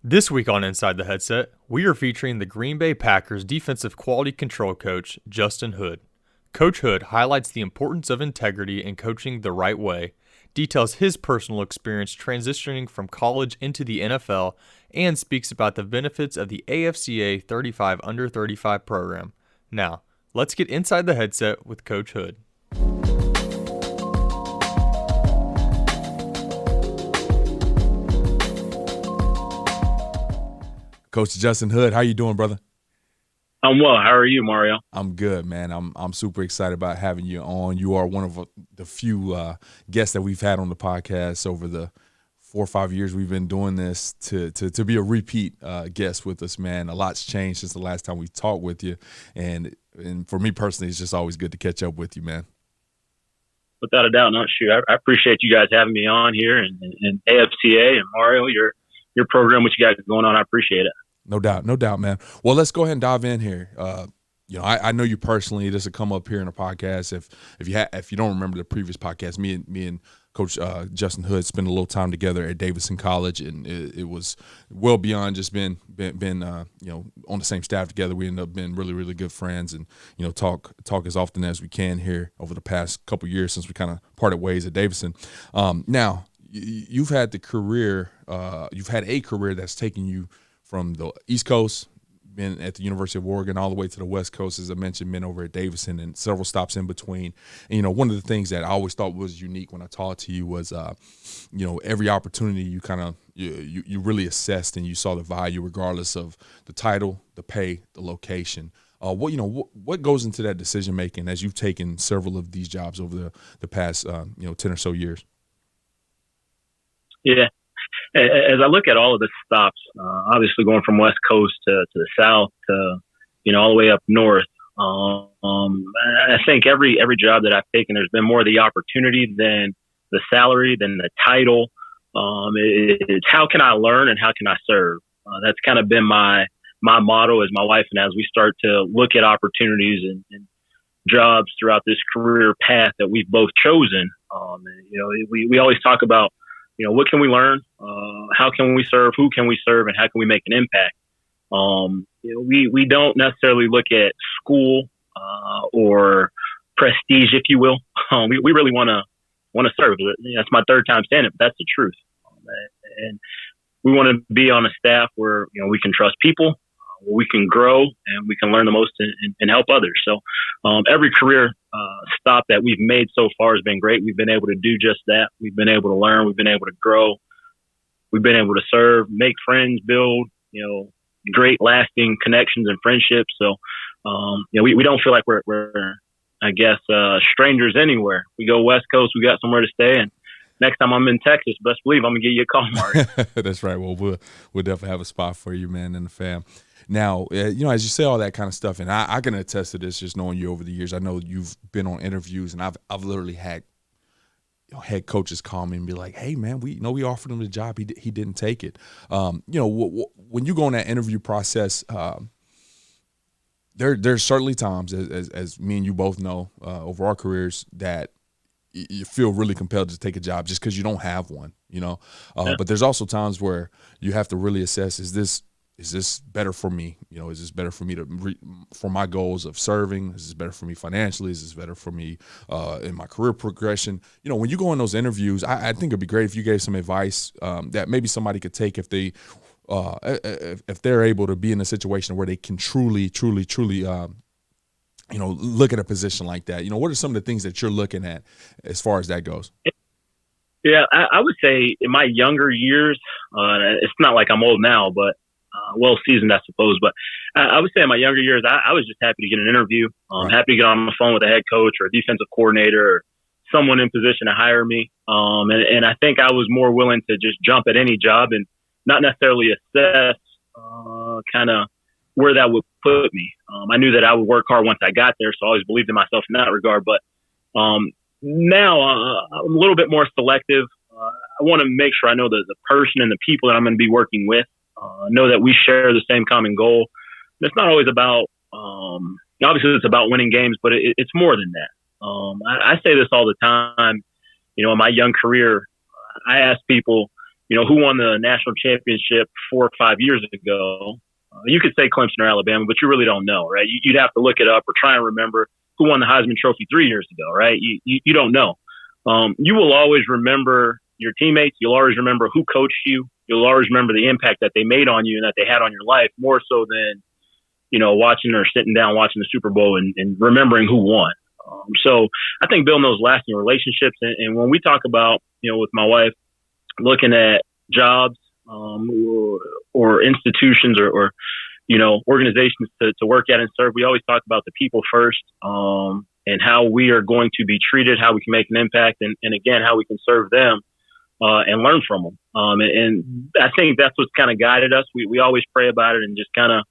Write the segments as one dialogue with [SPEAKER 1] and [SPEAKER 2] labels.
[SPEAKER 1] This week on Inside the Headset, we are featuring the Green Bay Packers defensive quality control coach, Justin Hood. Coach Hood highlights the importance of integrity and coaching the right way, details his personal experience transitioning from college into the NFL, and speaks about the benefits of the AFCA 35 under 35 program. Now, let's get inside the headset with Coach Hood.
[SPEAKER 2] Coach Justin Hood, how you doing, brother?
[SPEAKER 3] I'm well. How are you, Mario?
[SPEAKER 2] I'm good, man. I'm super excited about having you on. You are one of the few guests that we've had on the podcast over the 4 or 5 years we've been doing this to be a repeat guest with us, man. A lot's changed since the last time we talked with you, and for me personally, it's just always good to catch up with you, man.
[SPEAKER 3] Without a doubt, not sure. I appreciate you guys having me on here, and AFCA and Mario, your program, what you guys going on. I appreciate it.
[SPEAKER 2] No doubt, man. Well, let's go ahead and dive in here. I know you personally. This will come up here in the podcast. If you don't remember the previous podcast, me and Coach Justin Hood spent a little time together at Davidson College, and it was well beyond just being on the same staff together. We ended up being really, really good friends, and talk as often as we can here over the past couple of years since we kind of parted ways at Davidson. Now you've had a career that's taken you from the East Coast, been at the University of Oregon, all the way to the West Coast, as I mentioned, been over at Davidson and several stops in between. And, one of the things that I always thought was unique when I talked to you was, every opportunity you kind of you really assessed and you saw the value regardless of the title, the pay, the location. What goes into that decision making as you've taken several of these jobs over the past 10 or so years?
[SPEAKER 3] Yeah. As I look at all of the stops, obviously going from West Coast to the South to, all the way up north, I think every job that I've taken, there's been more of the opportunity than the salary, than the title. It's how can I learn and how can I serve? That's kind of been my motto as my wife and as we start to look at opportunities and jobs throughout this career path that we've both chosen. We always talk about, what can we learn? How can we serve? Who can we serve? And how can we make an impact? We don't necessarily look at school or prestige, if you will. We really want to serve. That's my third time saying it, but that's the truth. And we want to be on a staff where we can trust people, we can grow, and we can learn the most and help others. So every career stop that we've made so far has been great. We've been able to do just that. We've been able to learn. We've been able to grow. We've been able to serve, make friends, build, great lasting connections and friendships. So, we don't feel like we're I guess, strangers anywhere. We go West Coast, we got somewhere to stay. And next time I'm in Texas, best believe I'm going to give you a call, Mario.
[SPEAKER 2] That's right. Well, we'll definitely have a spot for you, man, and the fam. Now, as you say all that kind of stuff, and I can attest to this just knowing you over the years. I know you've been on interviews, and I've literally had head coaches call me and be like, "Hey, man, we offered him the job. He didn't take it." When you go in that interview process, there's certainly times, as me and you both know over our careers, that you feel really compelled to take a job just because you don't have one, Yeah. But there's also times where you have to really assess: is this better for me? Is this better for me for my goals of serving? Is this better for me financially? Is this better for me in my career progression? When you go in those interviews, I think it'd be great if you gave some advice that maybe somebody could take if they're able to be in a situation where they can truly look at a position like that. What are some of the things that you're looking at as far as that goes?
[SPEAKER 3] Yeah, I would say in my younger years, it's not like I'm old now, but well seasoned, I suppose. But I would say in my younger years, I was just happy to get an interview,
[SPEAKER 2] Right.
[SPEAKER 3] happy to get on the phone with a head coach or a defensive coordinator or someone in position to hire me. And I think I was more willing to just jump at any job and not necessarily assess kind of where that would put me. I knew that I would work hard once I got there, so I always believed in myself in that regard. But now I'm a little bit more selective. I want to make sure I know the person and the people that I'm going to be working with. Know that we share the same common goal. And it's not always about, obviously it's about winning games, but it's more than that. I say this all the time. In my young career, I ask people, who won the national championship 4 or 5 years ago, you could say Clemson or Alabama, but you really don't know, right? You'd have to look it up or try and remember who won the Heisman Trophy 3 years ago, right? You don't know. You will always remember your teammates. You'll always remember who coached you. You'll always remember the impact that they made on you and that they had on your life, more so than, watching or sitting down watching the Super Bowl and remembering who won. So I think building those lasting relationships. And when we talk about, with my wife, looking at jobs or institutions or organizations to work at and serve, we always talk about the people first, and how we are going to be treated, how we can make an impact, and again, how we can serve them and learn from them. And I think that's what's kind of guided us. We always pray about it and just kind of,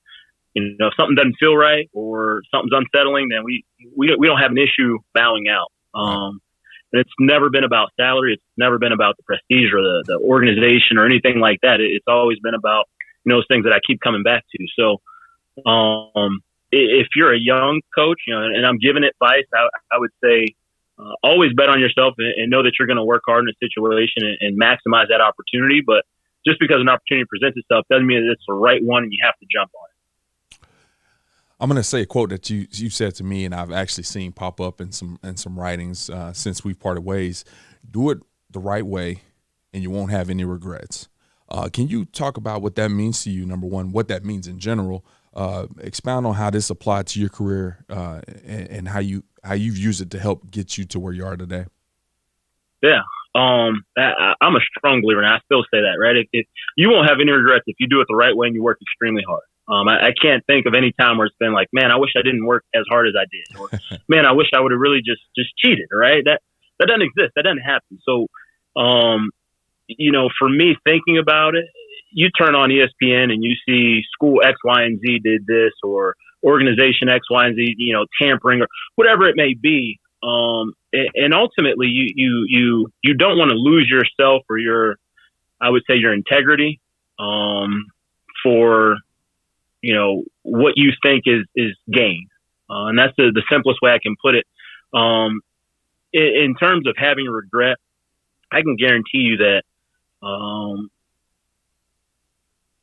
[SPEAKER 3] if something doesn't feel right or something's unsettling, then we don't have an issue bowing out. And it's never been about salary. It's never been about the prestige or the organization or anything like that. It's always been about, those things that I keep coming back to. So if you're a young coach, and I'm giving advice, I would say always bet on yourself and know that you're going to work hard in a situation and maximize that opportunity. But just because an opportunity presents itself doesn't mean that it's the right one and you have to jump on it.
[SPEAKER 2] I'm going to say a quote that you said to me, and I've actually seen pop up in some writings since we've parted ways. Do it the right way, and you won't have any regrets. Can you talk about what that means to you? Number one, what that means in general. Expound on how this applied to your career and how you've used it to help get you to where you are today.
[SPEAKER 3] Yeah, I'm a strong believer, and I still say that. Right, if you won't have any regrets if you do it the right way and you work extremely hard. I can't think of any time where it's been like, man, I wish I didn't work as hard as I did, or man, I wish I would have really just cheated. Right? That doesn't exist. That doesn't happen. So, for me, thinking about it, you turn on ESPN and you see school X, Y, and Z did this, or organization X, Y, and Z, tampering or whatever it may be. And ultimately, you don't want to lose yourself or your integrity, for what you think is gain. And that's the simplest way I can put it. In terms of having regret, I can guarantee you that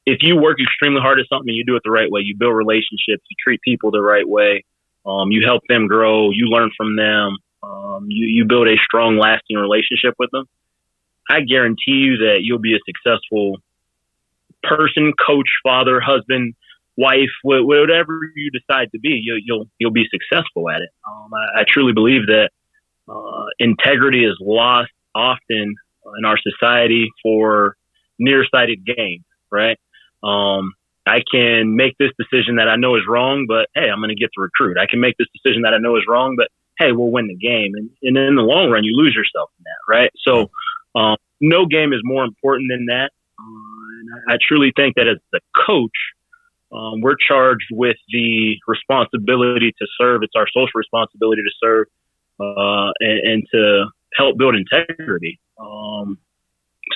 [SPEAKER 3] if you work extremely hard at something, you do it the right way, you build relationships, you treat people the right way, you help them grow, you learn from them, you build a strong, lasting relationship with them, I guarantee you that you'll be a successful person, coach, father, husband, wife, whatever you decide to be. You'll be successful at it. I truly believe that integrity is lost often in our society for nearsighted gain, right? I can make this decision that I know is wrong, but hey, I'm going to get the recruit. I can make this decision that I know is wrong, but hey, we'll win the game. And in the long run, you lose yourself in that, right? So no game is more important than that. And I truly think that as a coach, we're charged with the responsibility to serve. It's our social responsibility to serve and to help build integrity.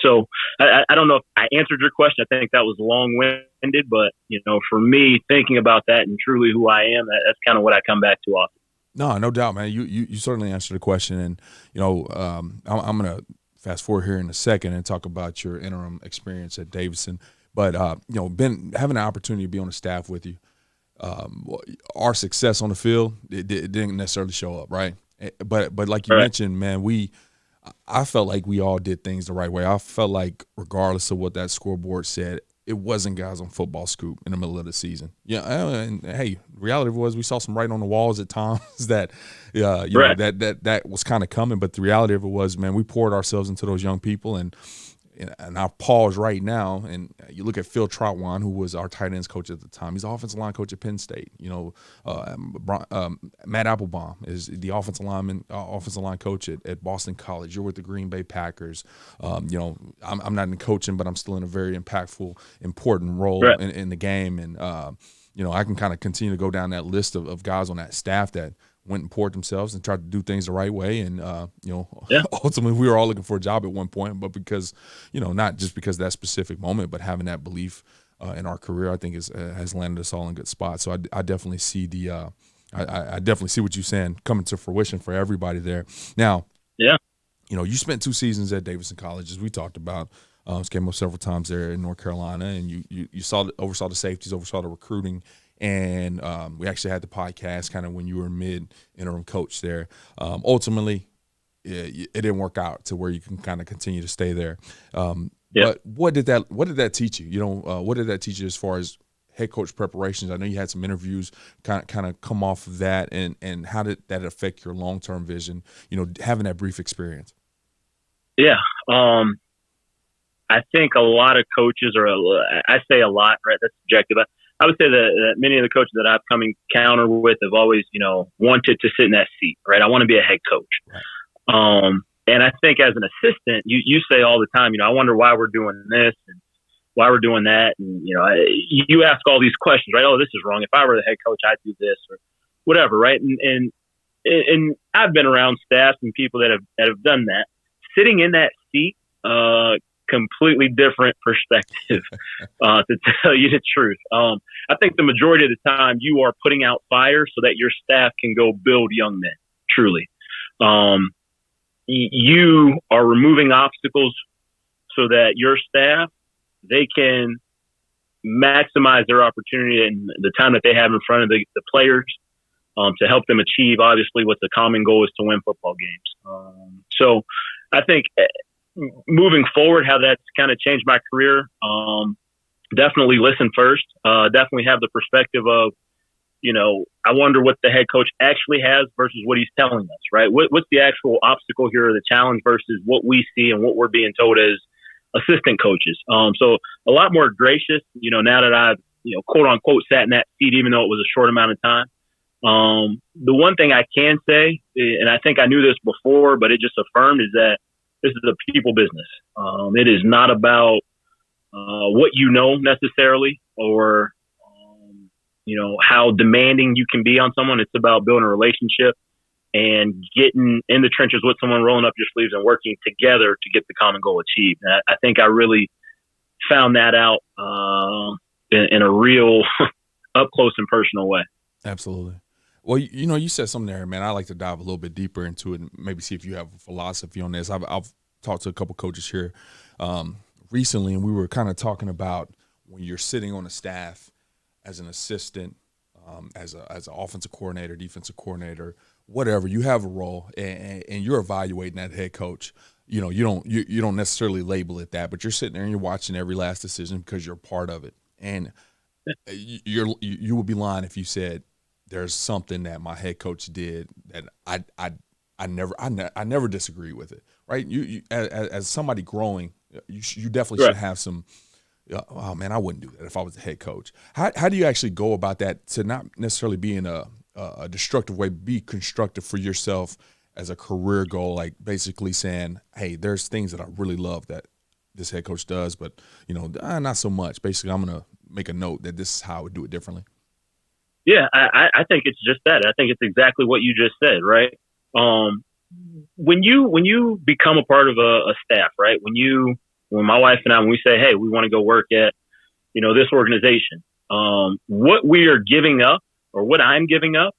[SPEAKER 3] So I don't know if I answered your question. I think that was long-winded, but for me, thinking about that and truly who I am, that's kind of what I come back to often.
[SPEAKER 2] No doubt, man. You certainly answered the question, and I'm going to fast forward here in a second and talk about your interim experience at Davidson. But having an opportunity to be on the staff with you, our success on the field it didn't necessarily show up, right? But like you mentioned, man, I felt like we all did things the right way. I felt like regardless of what that scoreboard said, it wasn't guys on football scoop in the middle of the season. Yeah, and hey, reality was we saw some writing on the walls at times that, that was kind of coming. But the reality of it was, man, we poured ourselves into those young people, and I'll pause right now, and you look at Phil Trotwine, who was our tight ends coach at the time. He's the offensive line coach at Penn State. Matt Applebaum is the offensive line coach at Boston College. You're with the Green Bay Packers. I'm not in coaching, but I'm still in a very impactful, important role in the game. And I can kind of continue to go down that list of guys on that staff that went and poured themselves and tried to do things the right way. And, ultimately we were all looking for a job at one point, but because, not just because of that specific moment, but having that belief in our career, I think has landed us all in good spots. So I definitely see I definitely see what you're saying coming to fruition for everybody there. Now, you spent 2 seasons at Davidson College, as we talked about. Came up several times there in North Carolina, and you oversaw the safeties, oversaw the recruiting, and we actually had the podcast kind of when you were mid-interim coach there. Ultimately, it didn't work out to where you can kind of continue to stay there. But what did that teach you? You know, what did that teach you as far as head coach preparations? I know you had some interviews kind of come off of that, and how did that affect your long-term vision, you know, having that brief experience?
[SPEAKER 3] Yeah. I think a lot of coaches I say a lot, right? That's subjective. I would say that many of the coaches that I've come encounter with have always, you know, wanted to sit in that seat, right? I want to be a head coach. Right. And I think as an assistant, you say all the time, you know, I wonder why we're doing this and why we're doing that. And, you know, you ask all these questions, right? Oh, this is wrong. If I were the head coach, I'd do this or whatever, right? And I've been around staff and people that have done that. Sitting in that seat, completely different perspective, to tell you the truth. I think the majority of the time you are putting out fire so that your staff can go build young men, truly. You are removing obstacles so that your staff, they can maximize their opportunity and the time that they have in front of the players to help them achieve, obviously, what the common goal is to win football games. So I think moving forward, how that's kind of changed my career, definitely listen first. Definitely have the perspective of, you know, I wonder what the head coach actually has versus what he's telling us, right? What's the actual obstacle here or the challenge versus what we see and what we're being told as assistant coaches. So a lot more gracious, you know, now that I've, you know, quote unquote sat in that seat, even though it was a short amount of time. The one thing I can say, and I think I knew this before, but it just affirmed, is that this is a people business. It is not about what you know necessarily or, you know, how demanding you can be on someone. It's about building a relationship and getting in the trenches with someone, rolling up your sleeves and working together to get the common goal achieved. And I think I really found that out in a real up close and personal way.
[SPEAKER 2] Absolutely. Well, you know, you said something there, man. I like to dive a little bit deeper into it and maybe see if you have a philosophy on this. I've talked to a couple coaches here recently, and we were kind of talking about when you're sitting on a staff as an assistant, as an offensive coordinator, defensive coordinator, whatever, you have a role, and you're evaluating that head coach. You know, you don't necessarily label it that, but you're sitting there and you're watching every last decision because you're part of it. And you would be lying if you said there's something that my head coach did that I never disagree with it, right? You as somebody growing, you definitely should have some. Oh man, I wouldn't do that if I was the head coach. How do you actually go about that to not necessarily be in a destructive way, be constructive for yourself as a career goal, like basically saying, hey, there's things that I really love that this head coach does, but you know, not so much. Basically, I'm gonna make a note that this is how I would do it differently.
[SPEAKER 3] Yeah, I think it's just that. I think it's exactly what you just said, right? When you become a part of a staff, right? When my wife and I, when we say, hey, we want to go work at, you know, this organization, what we are giving up or what I'm giving up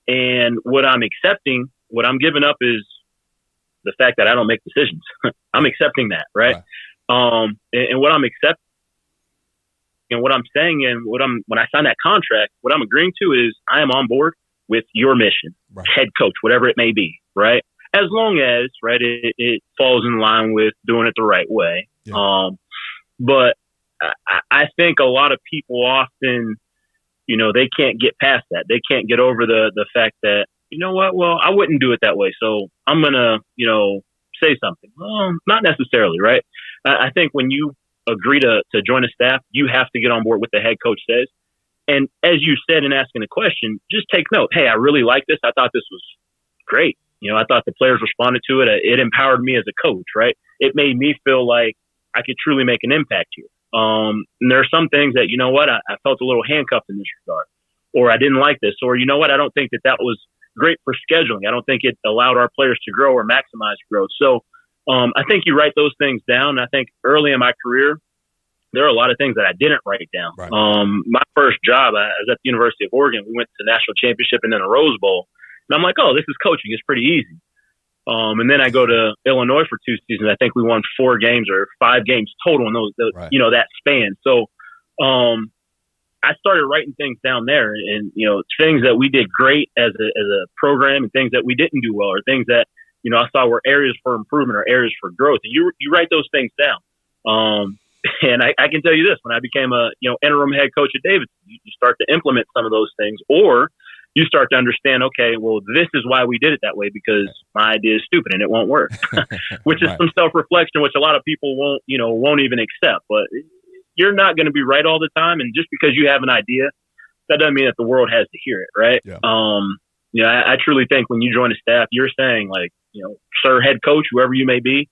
[SPEAKER 3] and what I'm accepting, what I'm giving up is the fact that I don't make decisions. I'm accepting that, right? And what I'm accepting and what I'm saying and when I sign that contract, what I'm agreeing to is I am on board with your mission, head coach, whatever it may be, right? As long as, right, it falls in line with doing it the right way. Yeah. But I think a lot of people often, you know, they can't get past that. They can't get over the fact that, you know what, well, I wouldn't do it that way. So I'm going to, you know, say something. Well, not necessarily, right? I think when you agree to join a staff, you have to get on board what the head coach says. And as you said in asking the question, just take note. Hey, I really like this. I thought this was great. You know, I thought the players responded to it. It empowered me as a coach, right? It made me feel like I could truly make an impact here. And there are some things that, you know what, I felt a little handcuffed in this regard, or I didn't like this, or, you know what, I don't think that was great for scheduling. I don't think it allowed our players to grow or maximize growth. So I think you write those things down. I think early in my career, there are a lot of things that I didn't write down. Right. My first job, I was at the University of Oregon. We went to the national championship and then a Rose Bowl. And I'm like, oh, this is coaching. It's pretty easy. And then I go to Illinois for 2 seasons. I think we won 4 games or 5 games total in
[SPEAKER 2] Right.
[SPEAKER 3] that span. So, I started writing things down there, and things that we did great as a program, and things that we didn't do well, or things that I saw were areas for improvement or areas for growth. And you write those things down. And I can tell you this: when I became a interim head coach at Davidson, you start to implement some of those things, or you start to understand, okay, well, this is why we did it that way, because my idea is stupid and it won't work, which is
[SPEAKER 2] Right.
[SPEAKER 3] some self-reflection, which a lot of people won't even accept. But you're not going to be right all the time. And just because you have an idea, that doesn't mean that the world has to hear it. Right.
[SPEAKER 2] Yeah.
[SPEAKER 3] I truly think when you join a staff, you're saying, like, sir, head coach, whoever you may be,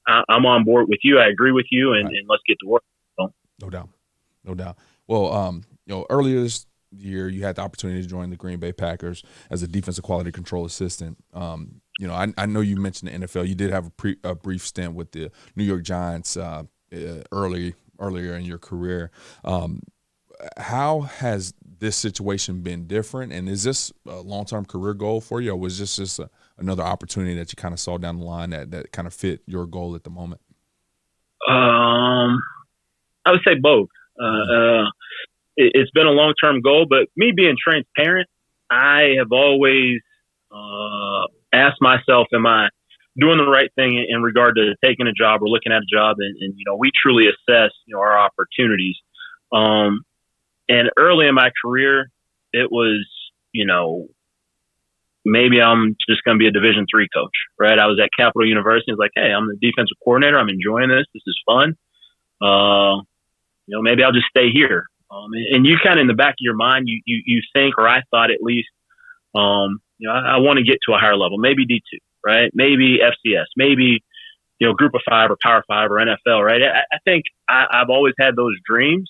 [SPEAKER 3] I'm on board with you. I agree with you, and let's get to work. So.
[SPEAKER 2] No doubt. Well, earlier this year, you had the opportunity to join the Green Bay Packers as a defensive quality control assistant. I know you mentioned the NFL. You did have a brief stint with the New York Giants earlier in your career. How has this situation been different, and is this a long-term career goal for you, or was this just another opportunity that you kind of saw down the line that kind of fit your goal at the moment?
[SPEAKER 3] I would say both. It's been a long-term goal, but me being transparent, I have always asked myself, am I doing the right thing in regard to taking a job or looking at a job? And we truly assess, our opportunities. And early in my career, it was, maybe I'm just going to be a Division III coach, right? I was at Capital University. It's like, hey, I'm the defensive coordinator. I'm enjoying this. This is fun. Maybe I'll just stay here. And you kind of in the back of your mind, you think, or I thought at least, I want to get to a higher level, maybe D2, right? Maybe FCS, maybe, Group of 5 or Power 5 or NFL, right? I think I've always had those dreams.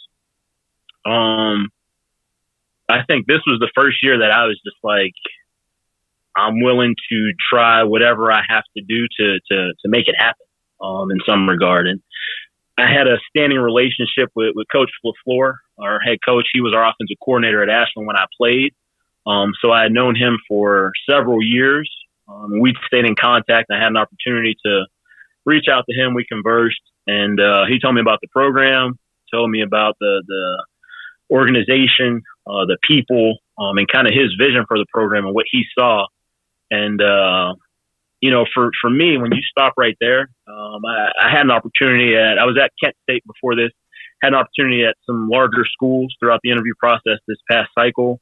[SPEAKER 3] I think this was the first year that I was just like, I'm willing to try whatever I have to do to make it happen, in some regard. And I had a standing relationship with Coach LaFleur, our head coach. He was our offensive coordinator at Ashland when I played. So I had known him for several years. We stayed in contact. I had an opportunity to reach out to him. We conversed, and he told me about the program, told me about the organization, the people, and kind of his vision for the program and what he saw. And, for me, when you stop right there, I had an opportunity I was at Kent State before this, had an opportunity at some larger schools throughout the interview process this past cycle,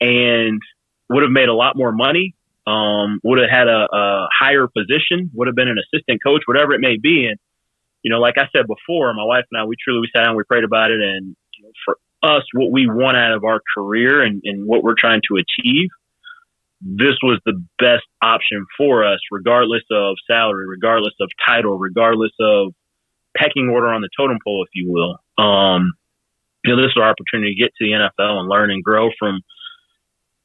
[SPEAKER 3] and would have made a lot more money, would have had a higher position, would have been an assistant coach, whatever it may be. And, like I said before, my wife and I, we sat down, we prayed about it. And for us, what we want out of our career and what we're trying to achieve, this was the best option for us, regardless of salary, regardless of title, regardless of pecking order on the totem pole, if you will. This is our opportunity to get to the NFL and learn and grow from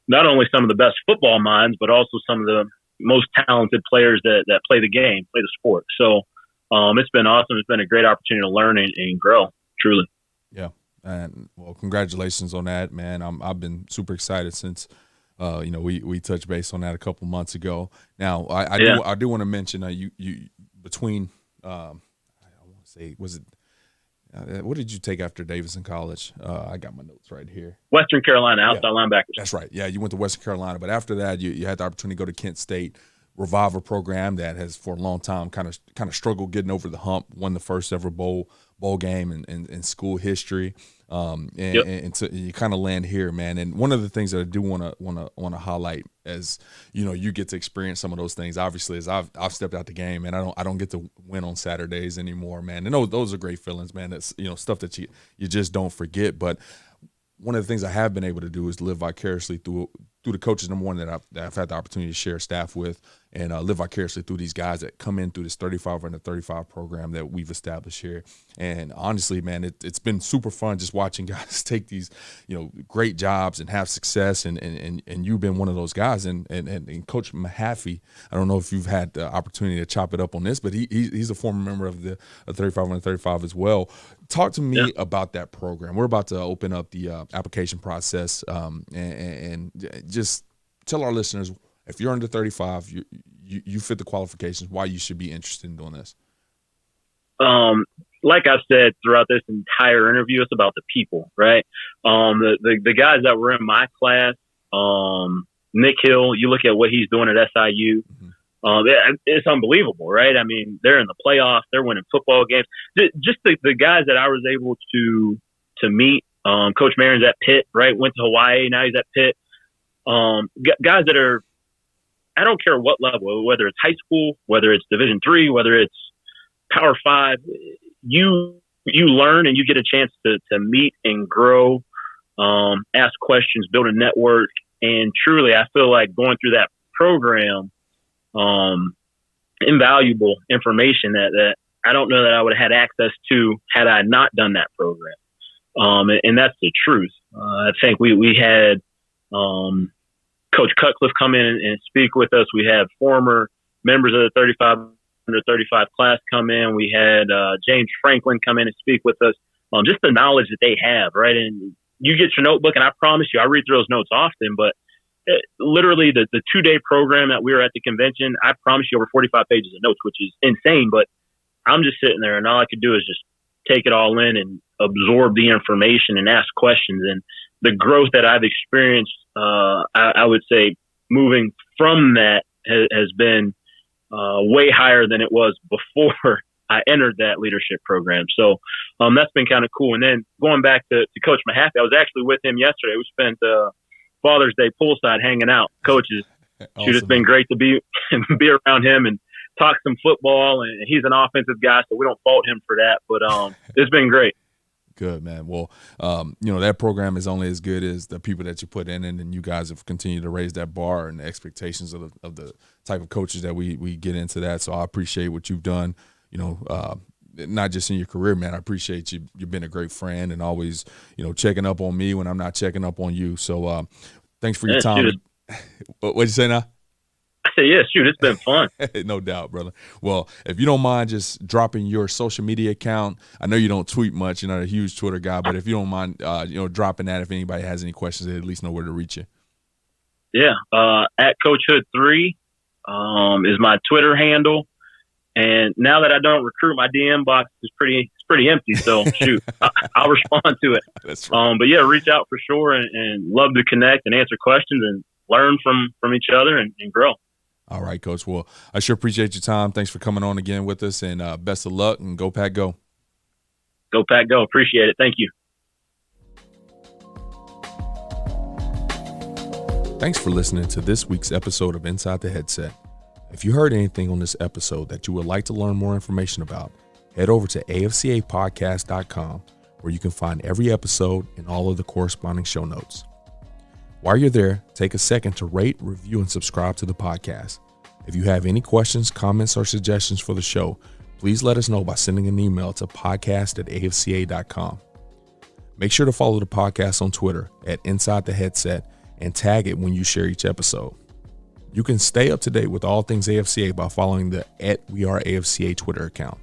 [SPEAKER 3] not only some of the best football minds, but also some of the most talented players that play the game, play the sport. So it's been awesome. It's been a great opportunity to learn and grow, truly.
[SPEAKER 2] Yeah. And well, congratulations on that, man. I've been super excited since we touched base on that a couple months ago. Now, I do want to mention you between I want to say, was it what did you take after Davidson College? I got my notes right here.
[SPEAKER 3] Western Carolina, outside linebackers.
[SPEAKER 2] That's right. Yeah, you went to Western Carolina, but after that, you had the opportunity to go to Kent State, Reviver program that has for a long time kind of struggled getting over the hump. Won the first ever bowl game in school history. And so you kind of land here, man. And one of the things that I do want to highlight, as you get to experience some of those things. Obviously, as I've stepped out the game, and I don't get to win on Saturdays anymore, man. And those are great feelings, man. That's stuff that you just don't forget. But one of the things I have been able to do is live vicariously through the coaches, number one, that I've had the opportunity to share staff with, and live vicariously through these guys that come in through this 35 under 35 program that we've established here. And honestly, man, it's been super fun just watching guys take these, great jobs and have success. And you've been one of those guys. And Coach Mahaffey, I don't know if you've had the opportunity to chop it up on this, but he's a former member of the 35 under 35 as well. Talk to me about that program. We're about to open up the application process, and just tell our listeners, if you're under 35, you fit the qualifications, why you should be interested in doing this?
[SPEAKER 3] Like I've said throughout this entire interview, it's about the people, right? The guys that were in my class, Nick Hill, you look at what he's doing at SIU. It's unbelievable, right? I mean, they're in the playoffs, they're winning football games. Just the guys that I was able to meet. Coach Marion's at Pitt, right? Went to Hawaii, now he's at Pitt. Guys that are, I don't care what level, whether it's high school, whether it's Division III, whether it's Power 5, you learn and you get a chance to meet and grow, ask questions, build a network. And truly, I feel like going through that program, invaluable information that I don't know that I would have had access to had I not done that program. And that's the truth. I think we had Coach Cutcliffe come in and speak with us. We had former members of the under 35 class come in. We had James Franklin come in and speak with us. Just the knowledge that they have, right? And you get your notebook, and I promise you, I read through those notes often, but literally the 2-day program that we were at the convention, I promise you over 45 pages of notes, which is insane, but I'm just sitting there and all I could do is just take it all in and absorb the information and ask questions. And the growth that I've experienced, I would say moving from that has been way higher than it was before I entered that leadership program. So that's been kind of cool. And then going back to Coach Mahaffey, I was actually with him yesterday. We spent Father's Day poolside hanging out. Coaches, awesome. It's been great to be around him and talk some football. And he's an offensive guy, so we don't fault him for that. But it's been great.
[SPEAKER 2] Good, man. Well, that program is only as good as the people that you put in it, and you guys have continued to raise that bar and the expectations of the type of coaches that we get into that. So I appreciate what you've done, not just in your career, man. I appreciate you. You've been a great friend and always, checking up on me when I'm not checking up on you. So thanks for your time. What'd you say now?
[SPEAKER 3] I said, yeah, shoot, it's been fun.
[SPEAKER 2] No doubt, brother. Well, if you don't mind just dropping your social media account, I know you don't tweet much. You're not a huge Twitter guy, but if you don't mind, dropping that, if anybody has any questions, they at least know where to reach you.
[SPEAKER 3] Yeah. At Coach Hood 3 is my Twitter handle. And now that I don't recruit, my DM box is pretty empty. So shoot, I'll respond to it.
[SPEAKER 2] That's right.
[SPEAKER 3] But yeah, reach out for sure and love to connect and answer questions and learn from each other and grow.
[SPEAKER 2] All right, Coach. Well, I sure appreciate your time. Thanks for coming on again with us, and best of luck, and go Pack Go.
[SPEAKER 3] Go Pack Go. Appreciate it. Thank you.
[SPEAKER 2] Thanks for listening to this week's episode of Inside the Headset. If you heard anything on this episode that you would like to learn more information about, head over to afcapodcast.com, where you can find every episode and all of the corresponding show notes. While you're there, take a second to rate, review, and subscribe to the podcast. If you have any questions, comments, or suggestions for the show, please let us know by sending an email to podcast@afca.com. Make sure to follow the podcast on Twitter at Inside the Headset and tag it when you share each episode. You can stay up to date with all things AFCA by following the @WeAreAFCA Twitter account.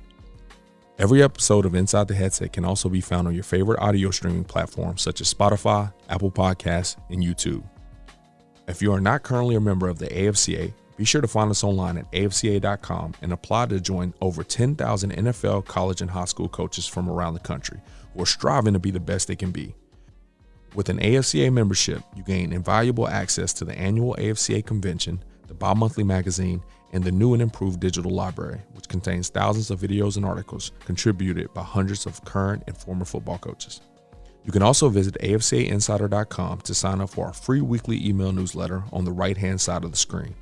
[SPEAKER 2] Every episode of Inside the Headset can also be found on your favorite audio streaming platforms such as Spotify, Apple Podcasts, and YouTube. If you are not currently a member of the AFCA, be sure to find us online at afca.com and apply to join over 10,000 NFL, college, and high school coaches from around the country who are striving to be the best they can be. With an AFCA membership, you gain invaluable access to the annual AFCA convention, the bi-monthly magazine, and the new and improved digital library, which contains thousands of videos and articles contributed by hundreds of current and former football coaches. You can also visit afcainsider.com to sign up for our free weekly email newsletter on the right-hand side of the screen.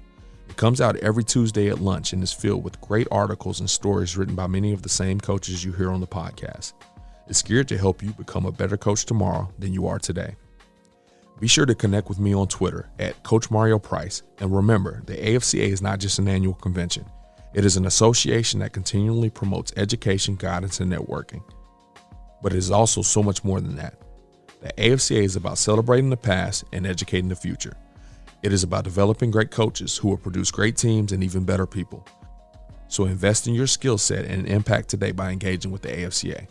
[SPEAKER 2] It comes out every Tuesday at lunch and is filled with great articles and stories written by many of the same coaches you hear on the podcast. It's geared to help you become a better coach tomorrow than you are today. Be sure to connect with me on Twitter at Coach Mario Price. And remember, the AFCA is not just an annual convention. It is an association that continually promotes education, guidance, and networking. But it is also so much more than that. The AFCA is about celebrating the past and educating the future. It is about developing great coaches who will produce great teams and even better people. So invest in your skill set and impact today by engaging with the AFCA.